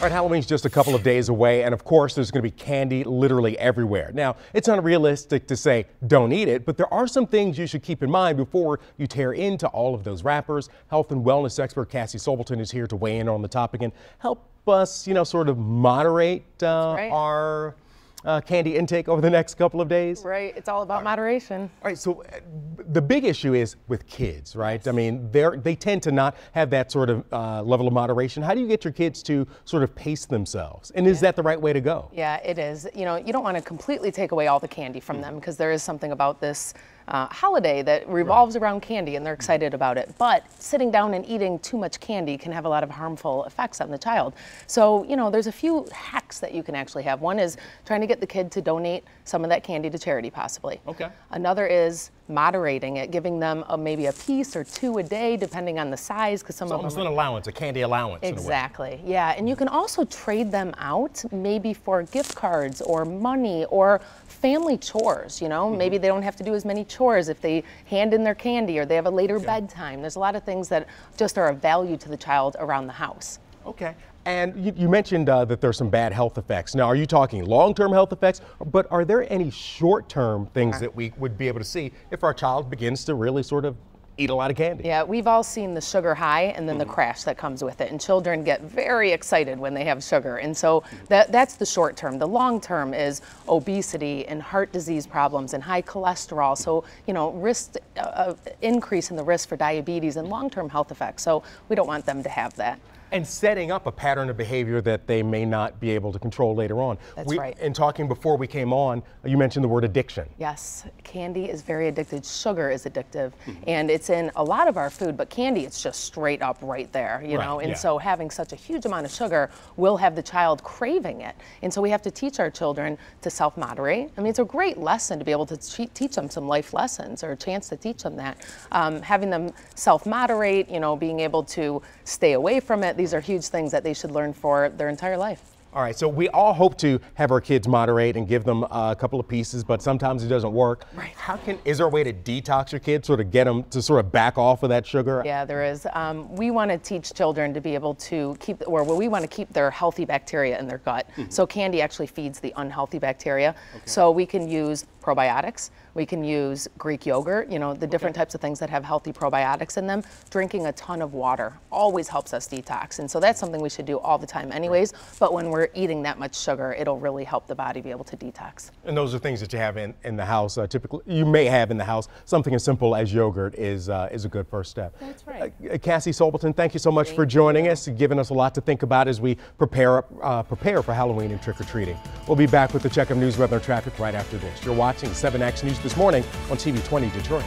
All right, Halloween's just a couple of days away, and of course, there's going to be candy literally everywhere. Now, it's unrealistic to say don't eat it, but there are some things you should keep in mind before you tear into all of those wrappers. Health and wellness expert Cassie Sobelton is here to weigh in on the topic and help us, sort of moderate our candy intake over the next couple of days. Right, it's all about moderation. All right, so the big issue is with kids, right? Yes. I mean, they tend to not have that sort of level of moderation. How do you get your kids to sort of pace themselves? And is that the right way to go? Yeah, it is. You don't want to completely take away all the candy from them, because there is something about this holiday that revolves around candy and they're excited about it. But sitting down and eating too much candy can have a lot of harmful effects on the child. So, there's a few hacks that you can actually have. One is trying to get the kid to donate some of that candy to charity, possibly. Okay. Another is moderating it, giving them maybe a piece or two a day, depending on the size, because some of them almost an allowance, a candy allowance. Exactly. In a way. Yeah, and you can also trade them out, maybe for gift cards or money or family chores. Maybe they don't have to do as many chores if they hand in their candy or they have a later bedtime. There's a lot of things that just are of value to the child around the house. Okay. And you mentioned that there's some bad health effects. Now, are you talking long-term health effects, but are there any short-term things that we would be able to see if our child begins to really sort of eat a lot of candy? Yeah, we've all seen the sugar high and then the crash that comes with it. And children get very excited when they have sugar. And so that's the short term. The long term is obesity and heart disease problems and high cholesterol. So, risk increase in the risk for diabetes and long-term health effects. So we don't want them to have that. And setting up a pattern of behavior that they may not be able to control later on. That's right. In talking before we came on, you mentioned the word addiction. Yes, candy is very addictive. Sugar is addictive, and it's in a lot of our food, but candy, it's just straight up right there, know? And so having such a huge amount of sugar will have the child craving it. And so we have to teach our children to self-moderate. I mean, it's a great lesson to be able to teach them some life lessons, or a chance to teach them that. Having them self-moderate, being able to stay away from it. These are huge things that they should learn for their entire life. All right, so we all hope to have our kids moderate and give them a couple of pieces, but sometimes it doesn't work. Right. Is there a way to detox your kids, sort of get them to sort of back off of that sugar? Yeah, there is. We want to teach children to be able to we want to keep their healthy bacteria in their gut. So candy actually feeds the unhealthy bacteria. Okay. So we can use probiotics. We can use Greek yogurt, the different types of things that have healthy probiotics in them. Drinking a ton of water always helps us detox. And so that's something we should do all the time anyways. But when we're eating that much sugar, it'll really help the body be able to detox. And those are things that you have in the house. Typically, you may have in the house. Something as simple as yogurt is a good first step. That's right. Cassie Sobelton, thank you so much for joining us and giving us a lot to think about as we prepare for Halloween and trick-or-treating. We'll be back with the check of news, weather, and traffic right after this. You're watching 7 Action News this morning on TV 20 Detroit.